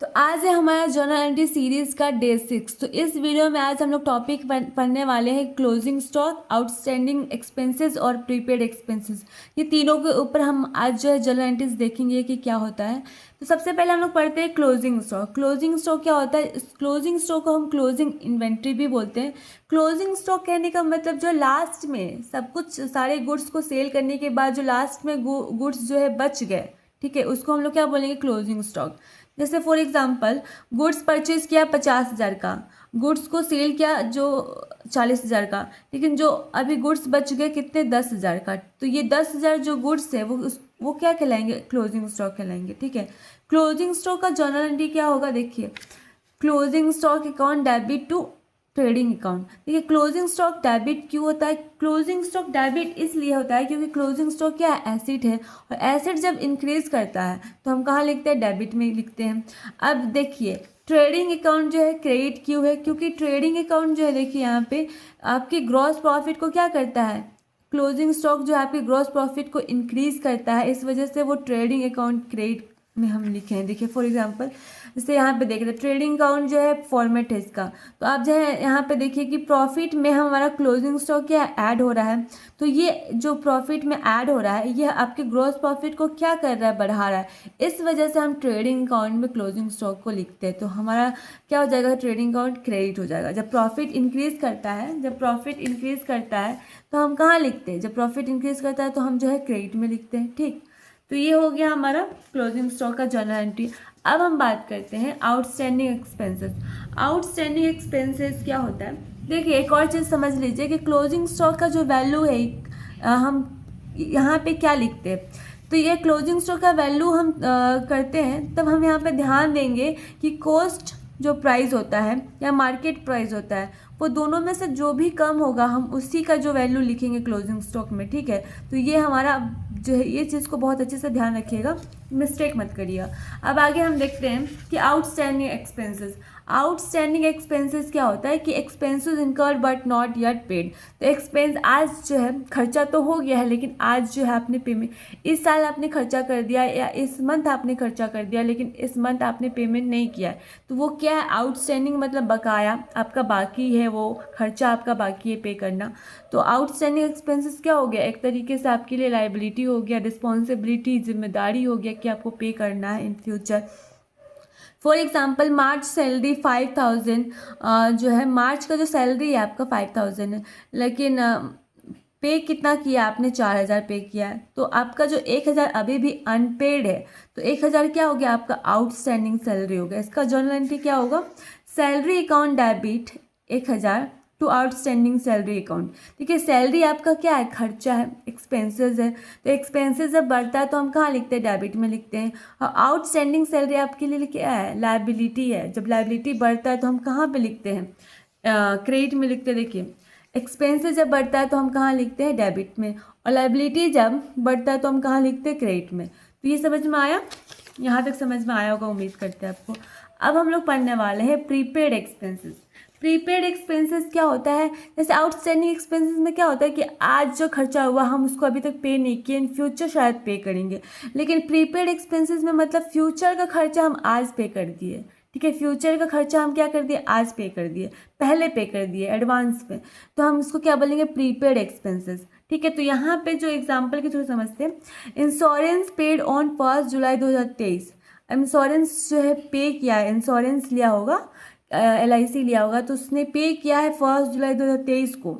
तो आज है हमारा जर्नल एंट्री सीरीज का डे 6। तो इस वीडियो में आज हम लोग टॉपिक पढ़ने वाले हैं क्लोजिंग स्टॉक, आउटस्टैंडिंग एक्सपेंसेस और प्रीपेड एक्सपेंसेस। ये तीनों के ऊपर हम आज जो है जर्नल एंट्रीज देखेंगे कि क्या होता है। तो सबसे पहले हम लोग पढ़ते हैं क्लोजिंग स्टॉक। क्लोजिंग स्टॉक क्या होता है? क्लोजिंग स्टॉक को हम क्लोजिंग इन्वेंट्री भी बोलते हैं। क्लोजिंग स्टॉक कहने का मतलब जो लास्ट में सब कुछ सारे गुड्स को सेल करने के बाद जो लास्ट में गुड्स जो है बच गए, ठीक है, उसको हम लोग क्या बोलेंगे? Closing stock. जैसे फॉर एग्जांपल गुड्स परचेज किया 50,000 का, गुड्स को सेल किया जो 40,000 का, लेकिन जो अभी गुड्स बच गए कितने? 10,000 का। तो ये 10,000 जो गुड्स है वो क्या कहलाएंगे? क्लोजिंग स्टॉक कहलाएंगे, ठीक है। क्लोजिंग स्टॉक का जर्नल एंट्री क्या होगा? देखिए, closing stock account debit to trading account. देखिए, क्लोजिंग स्टॉक डेबिट क्यों होता है? क्लोजिंग स्टॉक डेबिट इसलिए होता है क्योंकि क्लोजिंग स्टॉक क्या है? एसेट है, और एसेट जब इंक्रीज करता है तो हम कहाँ लिखते हैं? डेबिट में लिखते हैं। अब देखिए, ट्रेडिंग अकाउंट जो है क्रेडिट क्यों है? क्योंकि ट्रेडिंग अकाउंट जो है, देखिए यहाँ पे आपके ग्रॉस प्रॉफिट को क्या करता है? क्लोजिंग स्टॉक जो है आपके ग्रॉस प्रॉफिट को इंक्रीज करता है, इस वजह से वो ट्रेडिंग अकाउंट क्रेडिट में हम लिखे हैं। देखिए फॉर एग्जांपल, जैसे यहाँ पे देख रहे हैं ट्रेडिंग अकाउंट जो है फॉर्मेट है इसका। तो आप जो है यहाँ पे देखिए कि प्रॉफिट में हमारा क्लोजिंग स्टॉक क्या ऐड हो रहा है। तो ये जो प्रॉफिट में ऐड हो रहा है, ये आपके ग्रॉस प्रॉफिट को क्या कर रहा है? बढ़ा रहा है। इस वजह से हम ट्रेडिंग अकाउंट में क्लोजिंग स्टॉक को लिखते हैं। तो हमारा क्या हो जाएगा? ट्रेडिंग अकाउंट क्रेडिट हो जाएगा। जब प्रॉफिट इंक्रीज करता है, जब प्रॉफिट इंक्रीज करता है तो हम कहाँ लिखते हैं? जब प्रॉफिट इंक्रीज करता है तो हम जो है क्रेडिट में लिखते हैं, ठीक। तो ये हो गया हमारा क्लोजिंग स्टॉक का जर्नल एंट्री। अब हम बात करते हैं आउटस्टैंडिंग एक्सपेंसेस। आउटस्टैंडिंग एक्सपेंसेस क्या होता है? देखिए, एक और चीज़ समझ लीजिए कि क्लोजिंग स्टॉक का जो वैल्यू है, हम यहाँ पे क्या लिखते हैं? तो ये क्लोजिंग स्टॉक का वैल्यू हम करते हैं, तब हम यहाँ पे ध्यान देंगे कि कॉस्ट जो प्राइस होता है या मार्केट प्राइस होता है, वो दोनों में से जो भी कम होगा हम उसी का जो वैल्यू लिखेंगे क्लोजिंग स्टॉक में, ठीक है। तो ये हमारा जो है, ये चीज़ को बहुत अच्छे से ध्यान रखिएगा, मिस्टेक मत करिए। अब आगे हम देखते हैं कि आउटस्टैंडिंग एक्सपेंसेस। आउटस्टैंडिंग एक्सपेंसेस क्या होता है? कि expenses incurred but not yet paid. तो एक्सपेंस आज जो है खर्चा तो हो गया है, लेकिन आज जो है आपने पेमेंट, इस साल आपने खर्चा कर दिया या इस मंथ आपने खर्चा कर दिया, लेकिन इस मंथ आपने पेमेंट नहीं किया है, तो वो क्या है? आउटस्टैंडिंग मतलब बकाया आपका बाकी है, वो खर्चा आपका बाकी है पे करना। तो आउटस्टैंडिंग एक्सपेंसेस क्या हो गया? एक तरीके से आपके लिए लाइबिलिटी हो गया, रिस्पॉन्सिबिलिटी, जिम्मेदारी हो गया कि आपको पे करना है in future. For example, March salary 5,000 जो है, मार्च का जो सैलरी है आपका 5,000 है, लेकिन पे कितना किया आपने? 4,000 पे किया है। तो आपका जो 1,000 अभी भी अनपेड है, तो 1,000 क्या हो गया? आपका आउटस्टैंडिंग सैलरी हो गया। इसका जर्नल एंट्री क्या होगा? Salary account debit 1,000 to outstanding salary account. देखिए, सैलरी आपका क्या है? खर्चा है, एक्सपेंसेस है। तो एक्सपेंसेस जब बढ़ता है तो हम कहाँ लिखते हैं? डेबिट में लिखते हैं। और आउटस्टैंडिंग सैलरी आपके लिए क्या है? लायबिलिटी है। जब लायबिलिटी बढ़ता है तो हम कहाँ पे लिखते हैं? क्रेडिट में लिखते हैं। देखिए, एक्सपेंसेस जब बढ़ता है तो हम कहाँ लिखते हैं? डेबिट में। और लायबिलिटी जब बढ़ता है तो हम कहाँ लिखते हैं? क्रेडिट में। तो ये समझ में आया? यहाँ तक समझ में आया होगा, उम्मीद करते हैं आपको। अब हम लोग पढ़ने वाले हैं प्रीपेड एक्सपेंसेस। प्रीपेड एक्सपेंसेस क्या होता है? जैसे आउटस्टैंडिंग एक्सपेंसेस में क्या होता है कि आज जो खर्चा हुआ हम उसको अभी तक पे नहीं किए, इन फ्यूचर शायद पे करेंगे। लेकिन प्रीपेड एक्सपेंसेस में मतलब फ्यूचर का खर्चा हम आज पे कर दिए, ठीक है। फ्यूचर का खर्चा हम क्या कर दिए? आज पे कर दिए, पहले पे कर दिए एडवांस में। तो हम इसको क्या बोलेंगे? प्रीपेड एक्सपेंसेस, ठीक है। तो यहाँ पे जो एग्जाम्पल के थ्रू समझते हैं, insurance paid on 1 July 2023। Insurance जो है पे किया है, इंश्योरेंस लिया होगा, LIC लिया होगा, तो उसने पे किया है 1 जुलाई 2023 को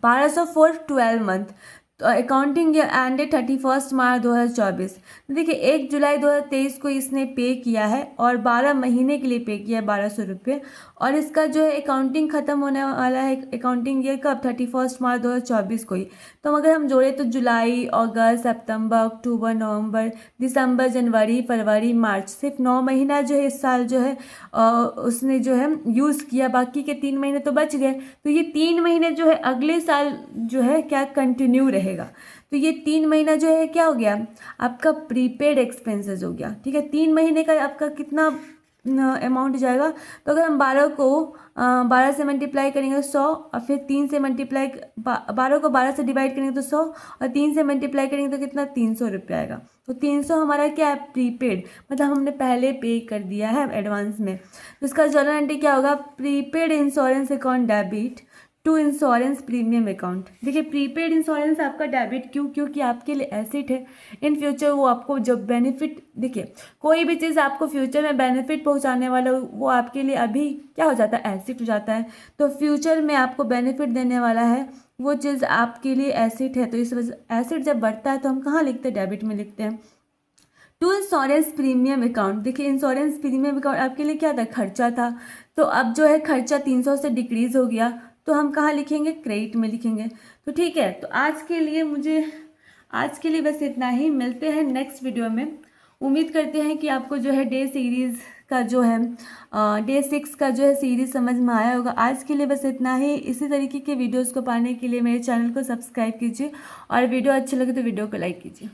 1200 फॉर 12 मंथ। तो अकाउंटिंग ईयर एंडेड 31 मार्च 2024। देखिए, 1 जुलाई 2023 को इसने पे किया है और 12 महीने के लिए पे किया है 1,200 रुपये। और इसका जो है अकाउंटिंग ख़त्म होने वाला है, अकाउंटिंग ईयर कब? 31 मार्च 2024 को ही। तो अगर हम जोड़े तो जुलाई, अगस्त, सितंबर, अक्टूबर, नवंबर, दिसंबर, जनवरी, फरवरी, मार्च, सिर्फ 9 महीना जो है इस साल जो है उसने जो है यूज़ किया, बाकी के 3 महीने तो बच गए। तो ये 3 महीने जो है अगले साल जो है क्या कंटिन्यू रहेगा। तो ये 3 महीना जो है क्या हो गया? आपका प्रीपेड एक्सपेंसेस हो गया, ठीक है। 3 महीने का आपका कितना अमाउंट जाएगा। तो अगर हम 12 को 12 से मल्टीप्लाई करेंगे 100 और फिर 3 से मल्टीप्लाई 12 को 12 से डिवाइड करेंगे तो 100 और 3 से मल्टीप्लाई करेंगे तो कितना 300 रुपये आएगा। तो 300 हमारा क्या है, प्रीपेड, मतलब हमने पहले पे कर दिया है एडवांस में। तो इसका जर्नल एंट्री क्या होगा, prepaid insurance account debit to insurance premium account. देखिए प्रीपेड इंश्योरेंस आपका डेबिट क्यों, क्योंकि आपके लिए एसेट है, इन फ्यूचर वो आपको जब बेनिफिट, देखिए कोई भी चीज़ आपको फ्यूचर में बेनिफिट पहुंचाने वाला वो आपके लिए अभी क्या हो जाता है, एसेट हो जाता है। तो फ्यूचर में आपको बेनिफिट देने वाला है वो चीज़ आपके लिए एसेट है। तो इस वजह एसेट जब बढ़ता है तो हम कहाँ लिखते हैं, डेबिट में लिखते हैं। टू इंश्योरेंस प्रीमियम अकाउंट, देखिए इंश्योरेंस प्रीमियम अकाउंट आपके लिए क्या था, खर्चा था। तो अब जो है खर्चा 300 से डिक्रीज हो गया, तो हम कहाँ लिखेंगे, क्रेडिट में लिखेंगे। तो ठीक है, तो आज के लिए बस इतना ही। मिलते हैं नेक्स्ट वीडियो में। उम्मीद करते हैं कि आपको जो है डे सीरीज़ का जो है डे 6 का जो है सीरीज़ समझ में आया होगा। आज के लिए बस इतना ही। इसी तरीके के वीडियोस को पाने के लिए मेरे चैनल को सब्सक्राइब कीजिए और वीडियो अच्छे लगे तो वीडियो को लाइक कीजिए।